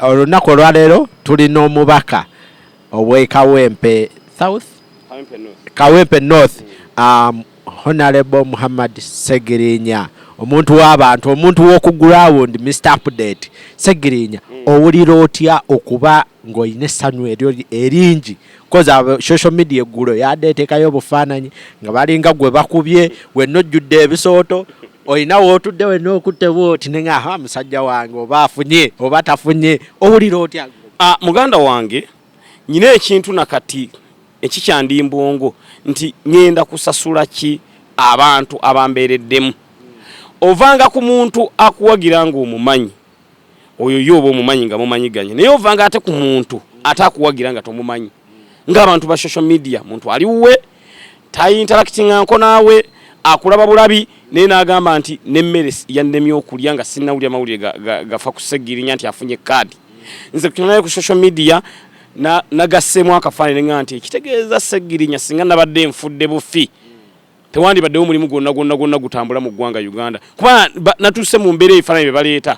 Olunaku olwaleero tulina omubaka ow'e Kawempe South Kawempe North Honorable Muhammad Ssegirinya omuntu w'abantu omuntu w'okuground Mr. Update Ssegirinya owulira otya okuba ng'olina essanyu eryo eringi koza social media eggulo yadeetekayo obufaananyi nga balinga gwe bakubye wenna ojjudde ebisooto oyina wootudde wenna okutte bwoti ne nga musajja wange oba afunye oba tafunye owulira otya? Muganda wange nyina ekintu nakati ekikyandi mbongo nti ngenda kusasula ki abantu abambeereddemu ovanga ku muntu akuwagira ng'omumanyi oyo yoba omumanyi nga mumanyiganye naye ovanga ate ku muntu atakuwagira nga tomumanyi ng'abantu ba social media muntu ali wuwe tayinteractinganko naawe akulaba bulabi naye n'agamba nti n'emmere yannemye okulya nga sinnawulya mawulire gafa ku Ssegirinya nti afunye kaadi nze kunaye ku social media nagasseemu akafaanane nga nti ekitegeeza Ssegirinya singa nabadde nfudde bufi tewandibaddewo omulimu gwonna gutambula mu ggwanga Uganda kuba natuuse mu mbeera ebifaananyi bye baleeta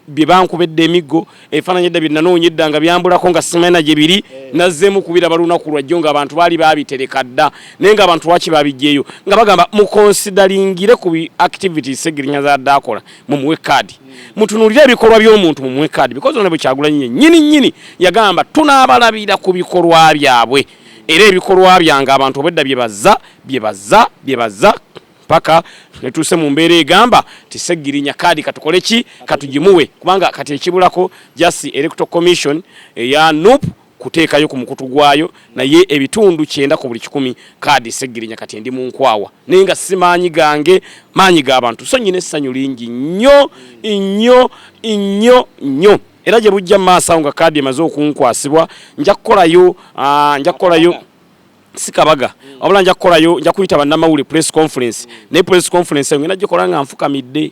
bye bankubedde emiggo ebifaananyi edda bye nanoonye edda nga byambulako nga simanyi gye biri nazzeemu kubiraba lunaku lwajjo ng'abantu baali baabitereka dda naye ng'abantu lwaki baabijjeeyo nga bagamba mukonsidaringire ku activities Ssegirinya zadde akola mumuwe kaadi mutunuulire ebikolwa by'omuntu mumuwe kaadi because ono bwe Kyagulanyi nnyini yagamba tunaabalabira ku bikolwa byabwe era ebikolwa byange abantu obwedda byebaza paka netuuse mu mbeera egamba ti Ssegirinya kaadi katukole ki katugimuwe kubanga kati ekibulako just Electoral Commission eya NUP kuteekayo ku mukutu gwayo naye ebitundu 9 ku buli 100 kaadi Ssegirinya kati ndi mu nkwawa naye nga si maanyi gange maanyi g'abantu so nyina essanyu lingi nnyo era gye bujja maaso nga kaadi emaze okunkwasibwa nja kukolayo sikabaga wabula nja kuyita bannamawulire press conference ne press conference ngenda gikola nga nfukamidde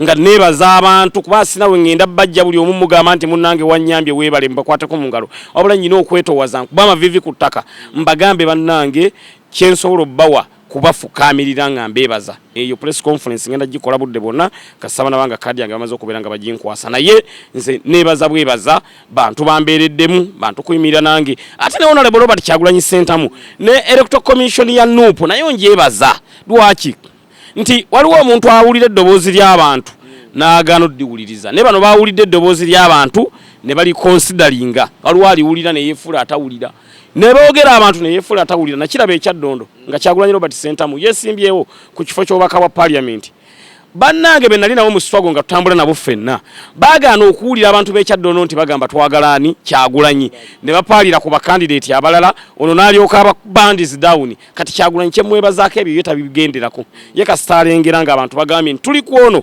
nga nebaza abantu kuba sinawe ngenda bajja buli omu mugamba nti munnange wannyambye weebale mbakwateko mu ngalo wabula nyina okwetowaza kuba amavivi ku ttaka mbagambe bannange kyensobola obbawa kubafukamirira nga mbebaza eyo press conference ngenda gikola budde bonna kasaba nabanga kaadi yange bamaze okubeera nga baginkwasa naye nze nebaza bwebaza bantu bambeereddemu bantu kuyimirira nange ate ne Honorable Robert Kyagulanyi Ssentamu ne Electoral Commission ya NUP nayo njebaza lwaki nti waliwo omuntu awulira eddoboozi ly'abantu n'agaana oddiwuliriza ne bano baawulidde eddoboozi ly'abantu ne bali consideringa waliwo aliwulira ne yeefuula atawulira ne boogera abantu ne yeefuula atawulira nakiraba ekyaddondo nga Kyagulanyi Robert Ssentamu yeesimbyewo ku kifo ky'obubaka bwa parliament bannange be nali nabo mu swago nga tutambula nabo ffenna baagaana okuwulira abantu b'ekyaddondo nti bagamba twagalaani Kyagulanyi ne bapaalira ku bakandidate abalala ono n'alyoka aba bandis down kati Kyagulanyi kyemwebazaako ebyo yetabigenderako ye kasita alengera ng'abantu bagambye nti tuli ku ono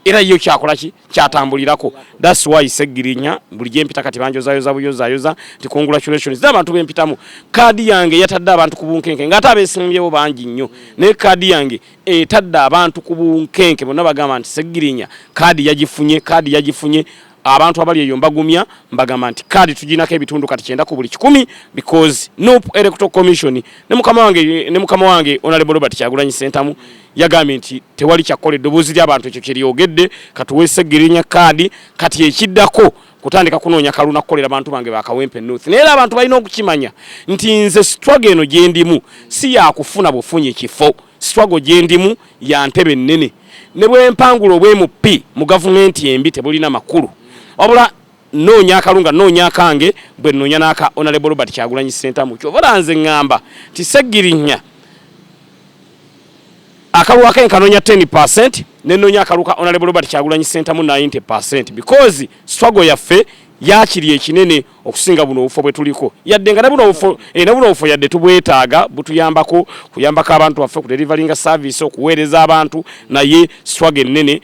era yo kyakola ki kyatambulirako that's why Ssegirinya buli gye mpita kati banjozayoza ti congratulations n'abantu bempitamu kaadi yange yatadde abantu ku bunkenke ng'ate abeesimbyewo bangi nnyo naye kaadi yange etadde abantu ku bunkenke bonna bagamba nti Ssegirinya kaadi yagifunye abantu abali eyo mbagumya mbagamba nti kaadi tuginako ebitundu kati 9 ku buli 100 because NUP Electoral Commission ne mukama wange Honorable Robert Kyagulanyi Ssentamu yagambye nti tewali kyakola eddoboozi ly'abantu ekyo ky'eryogedde katuwe Ssegirinya kaadi kati ekiddako kutandika kunoonya kaluna kukolera abantu bange ba Kawempe North naye abantu balina okukimanya nti nze struggle eno gye ndimu si yakufuna bufunyi kifo struggle gye ndimu ya ntebe nnene ne bw'empangula obw'MP mu gavumenti embi tebulina makulu wabula noonya akalunga noonya akange bwe noonya n'aka Honorable Robert Kyagulanyi Ssentamu kyova nze ngamba ti Ssegirinya akaluwa ke nkanonya 10% ne noonya akaluka Honorable Robert Kyagulanyi Ssentamu 90% because struggle yaffe yakiri ekinene okusinga buno obufo bwe tuliko yadde nga nabuno obufo yadde tubwetaaga butuyambako kuyambako abantu baffe ku delivering service okuweereza abantu naye struggle ennene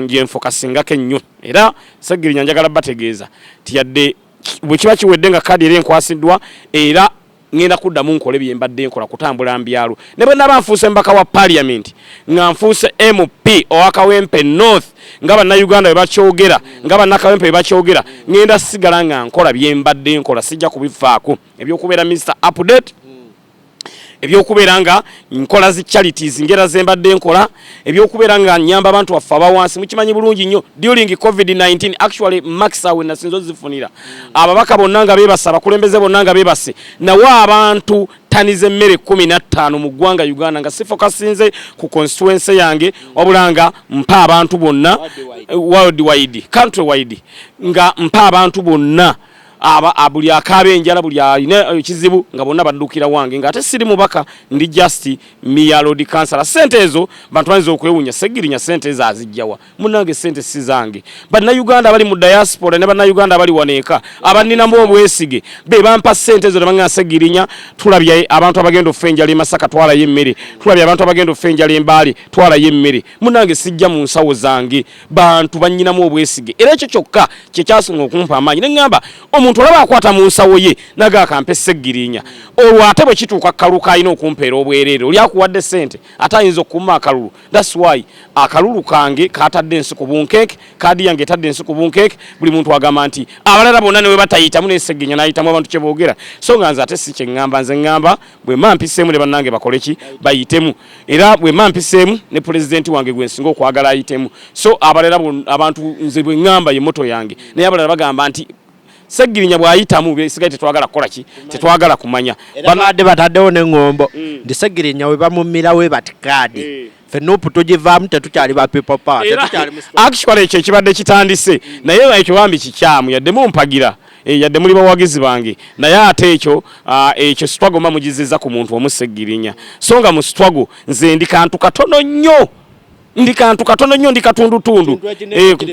gye nfokasingako ennyo era Ssegirinya njagala bategeeza ti yadde bwe kiba kiwedde nga kaadi era enkwasiddwa era ngenda kuddamu nkole bye mbadde nkola kutambula mbyalo ne bwe naba nfuuse mbaka wa parliament nga nfuuse MP owa Kawempe North nga bannayuganda bwe bakyogera nga bannakawempe bwe bakyogera ngenda sigala nga nkola bye mbadde nkola sijja kubifaako ebyokubeera Mr. Update ebyokubeera nga nkola zi charities ngera zembadde nkola ebyokubeera nga nyamba abantu baffe abawansi mukimanyi bulungi nnyo during COVID-19 actually maxa we nasinzo zifunira ababaka bonna nga bebasa abakulembeze bonna nga bebase nawa abantu tanize mmere 15 mu ggwanga Uganda nga sifokasinze ku constituency yange wabulanga mpa abantu bonna worldwide country wide nga mpa abantu bonna buli akabe enjala buli alina ekizibu nga bonna baddukira wange nga ate siri mubaka ndi just Mia Road Councillor sente ezo bantu banze okwewunya Ssegirinya sente ezo azijjawa munange sente sizange banna Uganda bali mu diaspora ne banna Uganda bali waneeka abanina mu obwesige be bampa sente ezo banga Ssegirinya tulabye abantu abagenda ofenjala Masaka twala yemmere tulabye abantu abagenda ofenjala Embali twala yemmere munange sijja mu nsawo zange bantu banyina mu obwesige era ekyo kyokka kye kyasunga okumpa amanyi ne ngamba omuntu olaba akwata mu nsawo ye naga akampe Ssegirinya olwo ate bwe kituuka kaluka ayina okumpeera obwereere oli akuwadde sente ate ayinza okuma akalulu that's why akalulu kange katadde ensi ku bunkeeke kadi yange etadde ensi ku bunkeeke buli muntu agamba nti abalala bonna newe batayitamu ne Ssegirinya n'ayitamu abantu kye boogera so nga nze ate si kye ŋŋamba nze ŋŋamba bwe mampiseemu ne bannange bakole ki bayitemu era bwe mampiseemu ne pulezidenti wange gwe nsinga okwagala ayitemu so abalala abantu nze bwe ŋŋamba ye moto yange naye abalala bagamba nti Ssegirinya bwayitamu besigaye tetwagala kukola ki tetwagala kumanya banadde bataddewo n'engombo ndi Ssegirinya we bamumira we batikadi fe NUP tugivaamu tetukyali ba people power tetukyali actually ekyo ekibadde kitandise naye ekyo bambi kikyamu yadde mumpagira yadde muli bawagizi bange naye ate ekyo struggle mamujizizza ku muntu omu Ssegirinya so nga mu struggle nze ndi kantu katono nnyo ndi kantu katono nnyo ndi katundutundu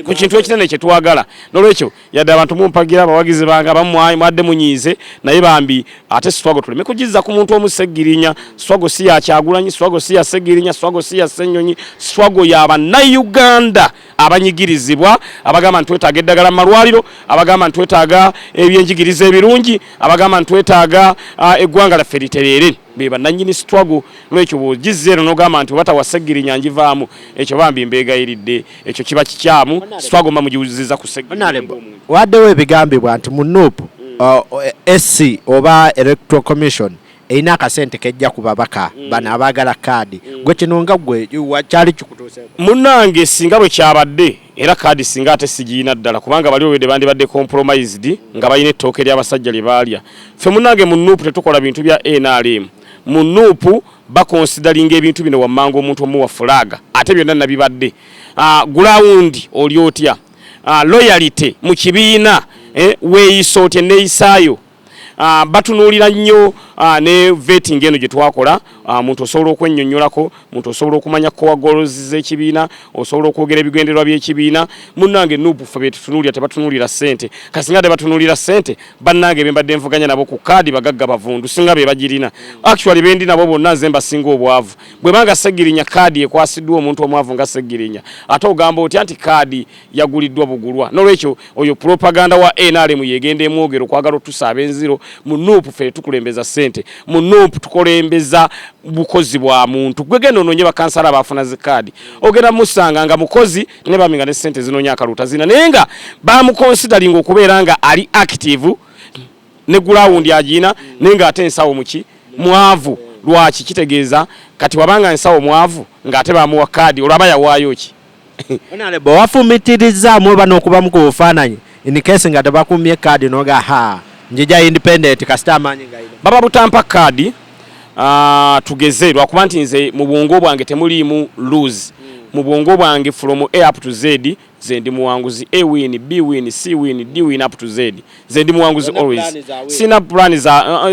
ku kintu ekinene kye twagala nolwekyo yadde abantu mumpagira abawagizi bange abamu mwadde munyiize naye bambi ate struggle tuleme kugizza ku muntu omu Ssegirinya struggle si ya Kyagulanyi struggle si ya Ssegirinya struggle si ya Ssenyonyi struggle ya bannayuganda abanyigirizibwa abagamba ntwetaaga eddagala mu malwaliro abagamba ntwetaaga ebyenjigiriza ebirungi abagamba ntwetaaga eggwanga laffe litereere be bannanyini struggle lwekyo bwogizza eno n'ogamba nti batawa Ssegirinya njivaamu ekyo bambi mbeegayiridde ekyo kiba kikyamu struggle mamugiwuziza ku Ssegirinya waddewo ebigambibwa nti mu NUP SC oba Electoral Commission erina akasente kejja ku babaka bano abaagala kaadi gwe kino nga gwe wakyali kikutuuseeko munnange singa bwe kyabadde era kaadi singa ate sigiina ddala kubanga bali obwedde bandibadde compromised nga balina ettooke ly'abasajja lye baalya ffe munnange mu NUP tetukola bintu bya NRM mu NUP bakonsidalinga ebintu bino wammanga omuntu omuwa fulaga ate byonna nabibadde gulawundi oli otya loyalty mu kibiina weeyisa otya neeyisaayo batunuulira nnyo ne vetting eno gye twakola muntu osobola okwennyonnyolako muntu osobola okumanya core goals z'ekibiina osobola okwogera ebigendererwa by'ekibiina munnange NUP ffe betutunuulira tebatunuulira ssente kasinga tebatunuulira ssente bannange be mbadde nvuganya nabo ku kaadi bagagga bavundu singa be bagirina actually bendi nabo bonna nze mbasinga obwavu bwe banga Ssegirinya kaadi ekwasiddwa omuntu omwavu nga Ssegirinya ate ogamba otya nti kaadi yaguliddwa bugulwa nolwekyo oyo propaganda wa NRM yegenda emwogero okwagala otusaaba enziro mu NUP ffe tukulembeza ssente mu NUP tukolembeza bukozi bwa muntu gwegenda ononye bakansala abafuna zikaadi ogenda musanga nga mukozi ne baminga ne ssente zinonya akaluta zina naye nga bamuconsidering okubeera nga ali active ne gulawundi agina naye nga ate ensawo muki mwavu lwaki kitegeeza kati wabanga ensawo mwavu ng'ate bamuwa kaadi olwaba yawaayo ki Honorable wafumitirizaamu oba n'okubamu ku bufaananyi in case nga tebakumye kaadi noga ha njija independent kasita amanyi ngaine baba butampa kaadi tugeze lwakuba nti nze mu bwongo bwange temuliimu lose mu bwongo bwange from A up to Z zendi muwanguzi A win B win C win D win up to Z zendi muwanguzi always sina plan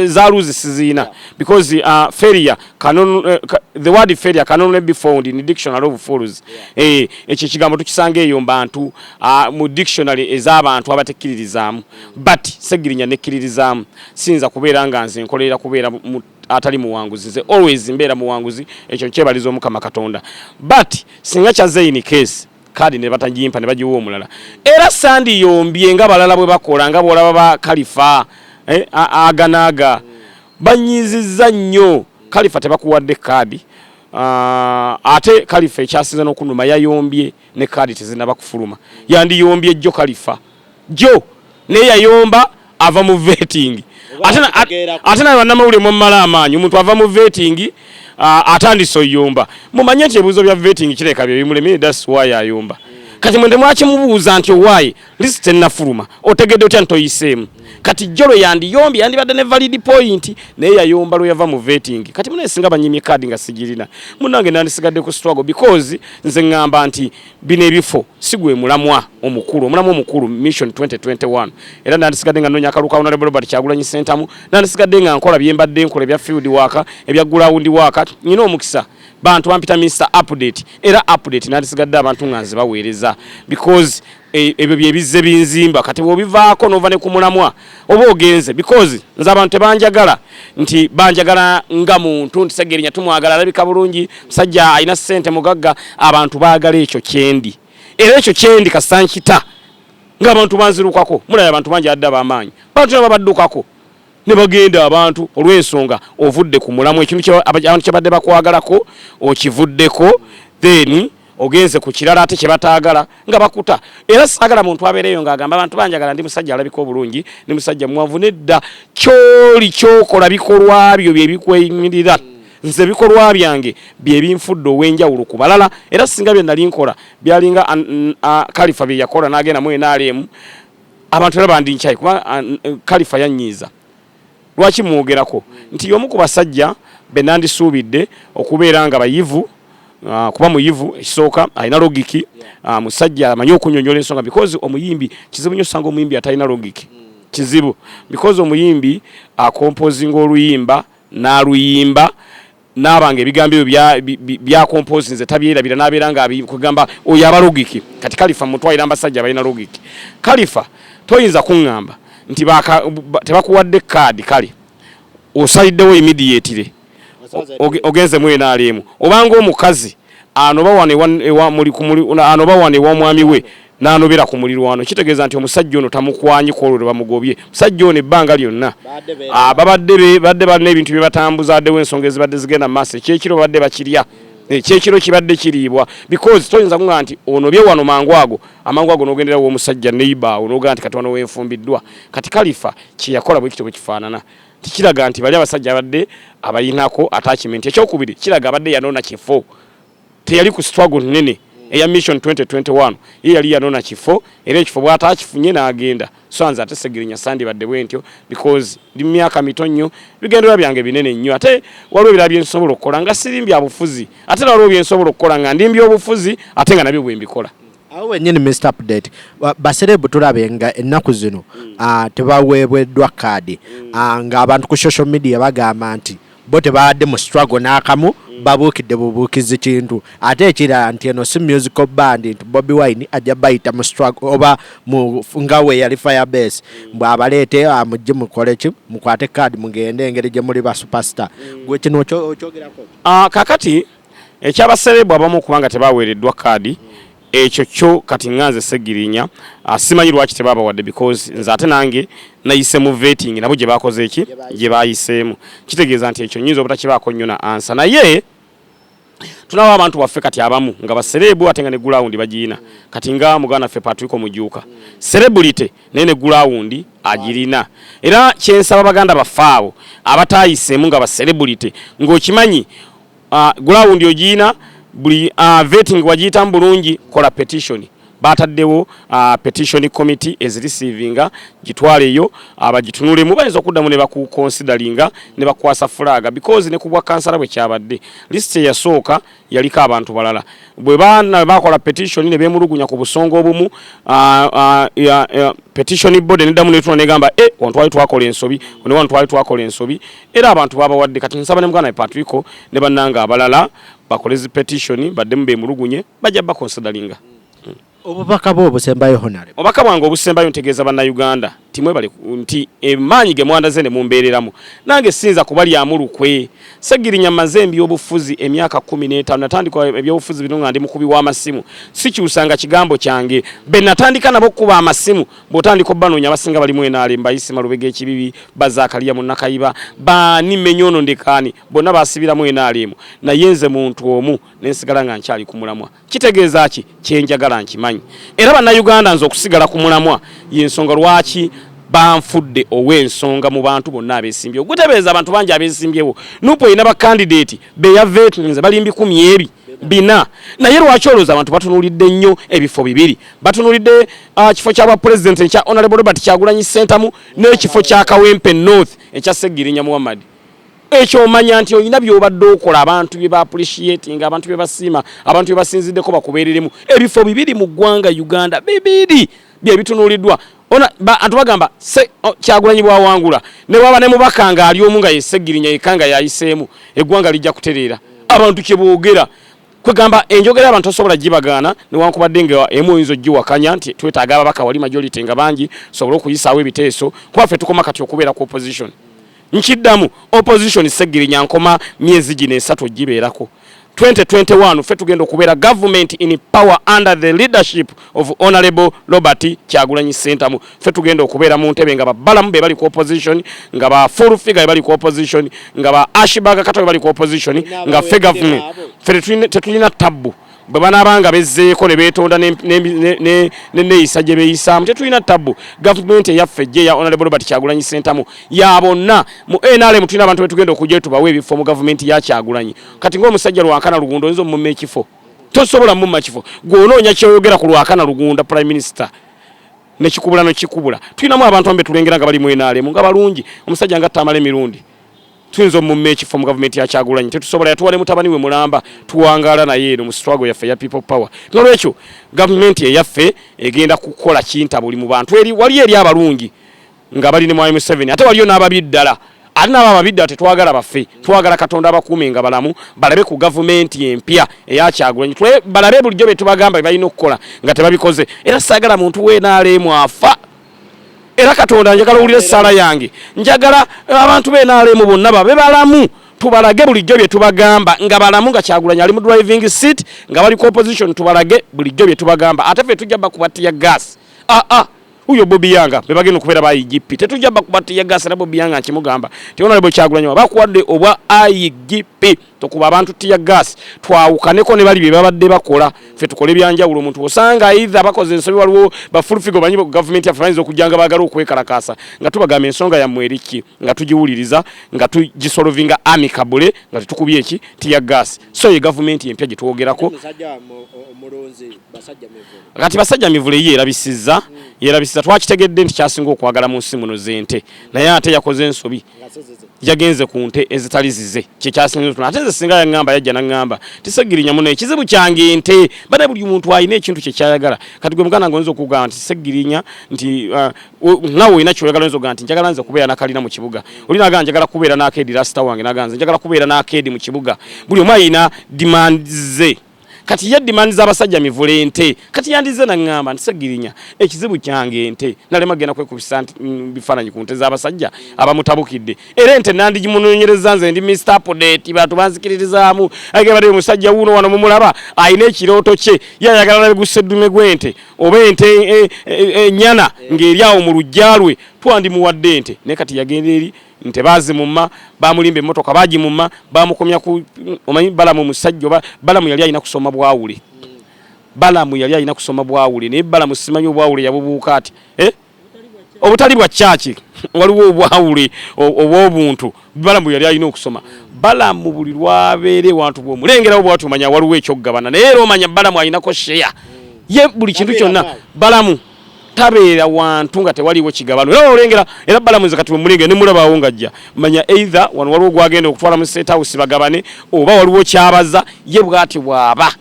za lose sizina because failure canon the word failure can only be found in the dictionary of fools ekyo kigambo tukisange eyo mbantu mu dictionary ez'abantu abatekkiririzaamu but Ssegirinya nekkiririzaamu sinza kubeera nga nze nkolera kubeera atali muwanguzi ze always mbeera muwanguzi ekyo kyebaliza Omukama Katonda but singa kyaze in case kaadi ne batagimpa ne bagiwa omulala era sandi yombye nga balala bwe bakola nga bolaba ba Khalifa aganaga banyizizza nnyo Khalifa tebakuwadde kaadi ate Khalifa ekyasinza n'okunuma yayombye ne kaadi tezinaba kufuluma yandi yombye jjo Khalifa jjo ne yayomba ava mu vetting ate naye bannamawulire mummala amaanyi omuntu ava mu vetting atandise oyomba mumanye nti ebibuuzo bya vetting kireka bye bimulemye that's why ayomba kati mwende mwakimubuuza nti owaayi lisiti ennafuluma otegedde otya ntoyiseemu kati jolo yandiyombi yandibadde ne valid point naye yayomba lwe yava mu vetting kati munesinga banyimye kaadi nga sigirina munange nandisigadde ku struggle because nze ngamba nti bino ebifo sigwe mulamwa omukulu mission 2021 era nandisigadde nga nonya akaluka honorable Robert Kyagulanyi Sentamu nandisigadde nga nkola byembadde nkola bya field work ebya ground work nyina omukisa bantu bampita Mr Update era update nandisigadde abantu nganze baweereza because ebyo byebizze binzimba kati bobivaako nova ne kumulamwa oba ogenze because nze abantu tebanjagala nti banjagala nga muntu nti Ssegirinya tumwagala alabika bulungi musajja alina ssente mugagga abantu baagala ekyo kyendi era ekyo kyendi kasankita ng'abantu banzirukako mulaya abantu bangi adda b'amaanyi bantu nabo baddukako ne bagenda abantu olw'ensonga ovudde ku mulamu ekintu abantu kyabadde bakwagalako okivuddeko then ogenze ku kirala ate kye bataagala nga bakuta era saagala muntu abeereyo ng'agamba abantu banjagala ndi musajja alabika obulungi ndi musajja mwavu nedda kyoli kyokola bikolwa byo bye bikweyimirira nze bikolwa byange bye binfudde ow'enjawulo ku balala era singa bye nali nkola byalinga Kalifa bye yakola n'agenda mu NRM abantu era bandi nkyayi kuba Kalifa yanyiiza lwaki mwogerako nti y'omu ku basajja be nandisuubidde okubeera nga bayivu kuba muyivu ekisooka alina logiki musajja amanyi okunyonyola ensonga because omuyimbi kizibu nnyo sanga omuyimbi atalina logiki kizibu because omuyimbi akompozinga oluyimba n'aluyimba n'abanga ebigambo ebyo bya composinze tabyerabira n'abeera nga kugamba oyo aba logiki kati Kalifa mutwalira abasajja balina logiki Kalifa toyinza kuŋŋamba nti tebakuwadde kaadi kale osaliddewo immediately ogenze mu NRM obanga omukazi anoba wane ew'omwami we n'anobera ku mulirwano kitegeeza nti omusajja ono tamukwanyi kwolwo bamugobye musajja ono ebbanga lyonna babadde balina ebintu bye batambuza addewo ensonga ezibadde zigenda mu maaso ekyekiro babadde bakirya ekyekiro kibadde kiriibwa because toyinza kuŋŋamba nti onobye wano mangu ago n'ogendera w'omusajja neighbor n'ogamba nti kati wano weenfumbiddwa kati Kalifa kye yakola bwe kityo bwe kifaanana tikiraga nti bali abasajja abadde abayinako attachment ekyokubiri kiraga abadde yanona kifo teyali ku struggle nene eya mission 2021 yali yanona kifo era ekifo bw'ataakifunye n'agenda so nze ate Ssegirinya sandi badde bwentyo because ndi myaka mitonyo bigendera byange binene nnyo ate waliwo ebirala bye nsobola okukola nga sirimbi abufuzi ate waliwo bye nsobola okukola nga ndimbi obufuzi ate nga nabyo bwe mbikola awo wennyini Mr Update baserebu tulabe nga ennaku zino tebaweebweddwa kaadi ng'abantu ku social media bagamba nti bo tebadde mu struggle n'akamu babuukidde bubuukizi kintu ate ekirala nti eno si musical band nti Bobi Wine ajja bayita mu struggle oba nga we yali Firebase bw'abaleete mujje mukole ki mukwate kaadi mugende engeri gye muli ba superstar gwe kino okyogerako kakati ekyabaserebu abamu kubanga tebaweereddwa kaadi ekyo kyo kati nganze Ssegirinya simanyi lwaki tebabawadde because nze ate nange nayise mu vetting nabo gye bakoze eki gye bayiseemu kitegeeza nti ekyo nyinza obutakibaako nnyo na ansa naye tunawo abantu baffe kati abamu nga baserebu ate nga ne ground bagiina kati nga muganda ffe Patricko Mujjuka celebrity naye ne ground agirina era kyensaba baganda baffe abo abatayiseemu nga baserebrity ng'okimanyi ground ogiina buli vetting wagiyita bulungi kola petition bataddewo petition committee is receiving gitwaleyo abagitunulemu bayinza okuddamu ne bakuconsideringa ne bakwasa flaga because ne kubwa kansala bwe kyabadde list yasooka yaliko abantu balala bwe bana bakola petition ne bemulugunya ku busongo obumu petition board neddamu netuna negamba wantwali twakola ensobi ne wantwali twakola ensobi era abantu babawadde kati nsaba ne muganda Patricko ne bannanga abalala bakolezi petition baddemu bemulugunye bajja baconsideringa obubaka bwo obusembayo honare obubaka bwange obusembayo ntegeeza bannayuganda timwe bali nti emaanyi ge mwandaze ne mumbeereramu nange sinza kubalyamu lukwe Ssegirinya mazembi obufuzi emyaka 15 natandika ebyobufuzi bino nga ndi mukubi w'amasimu sikyusanga kigambo kyange be natandika nabo kuba amasimu botandika obbanoonya abasinga balimu enaale mbayisi malubega ekibibi bazakaliya munnakayiba bani menyono ndekani bonna basibiramu enaale emu naye nze muntu omu nensigala nga nkyali ku mulamwa kitegeeza ki kyenjagala nkimanyi era bannayuganda nze okusigala ku mulamwa y'ensonga lwaki banfudde ow'ensonga mu bantu bonna abesimbyewo. Gutebeeza abantu bangi abesimbyewo. NUP erina ba candidate be ya veterans bali 100 bina. Naye lwaki olowooza abantu batunulidde nnyo ebifo bibiri? Batunulidde kifo ky'abwa president ekya Honorable Robert Kyagulanyi Ssentamu n'ekifo kya Kawempe North ekya Ssegirinya Muhammad. Ekyo omanya nti olina by'obadde okola abantu bye ba appreciating, abantu bye basiima, abantu bye basinziddeko bakubeereremu. Ebifo bibiri mu ggwanga Uganda bibiri bye bitunuuliddwa. Antu bagamba Kyagulanyi bw'awangula ne waba ne mubaka nga ali omu nga ye Ssegirinya yekanga yayiseemu eggwanga lijja kutereera. Abantu kye boogera kwegamba enjogera abantu osobola gibagaana newankubadde nga emu oyinza giwakanya nti twetaaga ababaka wali majority nga bangi sobola okuyisaawo ebiteeso kuba ffe tukoma kati okubeera ku opposition. Nkiddamu opposition Ssegirinya nkoma myezi gino 3 gibeerako. 2021 ffe tugenda okubeera government in power under the leadership of Honorable Robert Kyagulanyi Ssentamu. Ffe tugenda okubeera mu ntebe nga babalamu be bali ku opposition, nga ba full figure bali ku opposition, nga ba Ashbaga Katawe bali ku opposition, nga ffe government ffe tetulina tabbu. Bwe banaabanga bezzeeko ne beetonda neeyisa gye beeyisaamu tetulina tabbu. Gavumenti eyaffe gye ya Honorable Robert Kyagulanyi Ssentamu ya bonna mu NRM tulina abantu betugenda okujja tubawe ebifo mu gavumenti ya Kyagulanyi. Kati ng'omusajja Lwakana Lugundo oyinza omumma ekifo, tosobola mumma kifo. Gw'onoonya kyoyogera ku Lwakana Lugunda Prime Minister nekikubula nokikubula. Tulinamu abantu ambe tulengera nga bali mu NRM nga balungi. Omusajja nga Tamale Mirundi tuyinza omumma ekifo mu gavumenti ya Kyagulanyi. Tetusobola yatuwale mutabani we Mulamba tuwangaala naye eno mu struggle yaffe ya people power. Nolwekyo gavumenti eyaffe egenda kukola kintabuli mu bantu wali eri abalungi nga bali ne mwami 7 ate waliyo n'ababi ddala. Ate n'ababi ddala tetwagala baffe, twagala Katonda abakuume nga balamu balabe ku gavumenti empya eya Kyagulanyi. Balabe bulijjo be tubagamba balina okukola nga tebabikoze. Era saagala muntu weenaalemu afa. Era Katonda njagala owulire essaala yange. Njagala abantu beenaalemu bonna babe balamu. Tubalage bulijjo bye tubagamba nga balamu nga Kyagulanyi ali mu driving seat nga bali ku opposition tubalage bulijjo bye tubagamba. Ate ffe tujja bakubatiya gas. Uyo Bobi Yanga be bagenda okubeera ba IGP. Tetujja bakubatiya gas na Bobi Yanga nkimugamba. Honorable Kyagulanyi bakuwadde obwa IGP tokuba abantu tiya gas. Twawukaneko ne bali bye babadde bakola. Ffe tukole byanjawulo omuntu osanga either bakoze ensobi waliwo ba full figure banyi ku government ya finance okujanga bagala okwekalakasa nga tubagamba ensonga ya mweriki nga tugiwuliriza nga tugisolvinga amicable nga tukubye eki tiya gas. So ye government empya gitwogerako kati basajja mivule yerabisiza twakitegedde nti kyasinga okwagala mu nsi muno zente naye ate yakoze ensobi yagenze ku nte ezitali zize kyekyasingizwa ate singa yangamba yajja nangamba Ssegirinya muno ekizibu kyange ente bade buli muntu alina ekintu kye kyayagala. Kati gwe muganda ngonzo okugamba nti Ssegirinya nti nawe ina kyoyagala nzo ganti njagala nze kubeera nakalina mu kibuga olina ganja njagala kubeera nakedi rasta wange naganze njagala kubeera nakedi mu kibuga buli omu alina demand ze. Kati ya demand z'abasajja mivule ente kati yandize nangamba nti Ssegirinya ekizibu kyange ente nalema genda kwekubisa bifaananyi ku nte z'abasajja abamutabukidde era ente nandigimunoonyereza nze ndi Mr. Podeti bantu banzikiririzaamu agabadde omusajja wuno wano mumulaba ayina ekirooto kye yayagala nabigusa eddume gw'ente oba ente ennyana ng'eryawo mu lujja lwe twandimuwadde ente naye kati yagenda eri nte bazimumma bamulimba emmotoka bagimumma bamukomya ku omanyi Balamu musajja Balamu yali alina kusoma bwawule Balamu yali alina kusoma bwawule naye Balamu simanyi obwawule yabubuuka ati obutali bwa chachi waliwo obwawule obw'obuntu Balamu yali alina okusoma. Balamu buli lwabeere wantu bw'omulengerawo bwatu manya waliwo ekyokugabana naye era omanya Balamu alinako share ye buli kintu kyonna Balamu tabeera wantu nga tewaliwo kigabano era olengera era Balamu nze kati mulenge ne mulabawo ngajja manya either wano waliwo gwagenda okutwala mu state house bagabane oba waliwo kyabaza ye bwati bwaba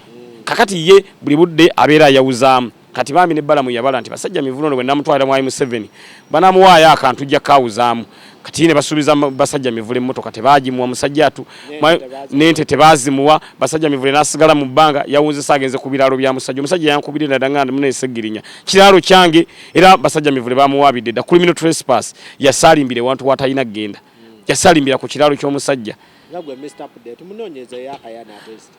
kakati ye buli budde abeera yawuzaamu. Kati bambi ne Balamu yabala nti basajja mivunono bwe namutwala mu 7 banamuwaayo akantu jja kawuzaamu kati ne basubiza basajja mivule emmotoka tebagimuwa musajja atu nente tebazimuwa basajja mivule nasigala mu bbanga yawunzisa agenze ku biralo bya musajja yankubire nadanganda mune Ssegirinya kiralo kyange era basajja mivule bamuwabidde da criminal trespass yasalimbire wantu watayina genda yasalimbira ku kiralo ky'omusajja ngabwe Mr. Podeti munonyeze yakayana test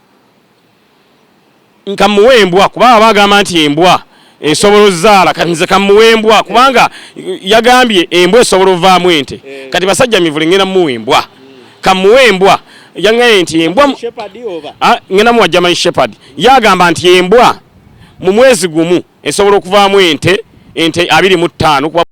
nkamuwembwa kuba bagamba nti embwa esobola zaala kanze kamuwembwa kubanga yagambye embwa esobola ovaamu ente kati basajja mivule ngena muwembwa kamuwembwa yangaye nti embwa ngena mu German Shepherd yagamba nti embwa mu mwezi gumu esobola okuvaamu ente 25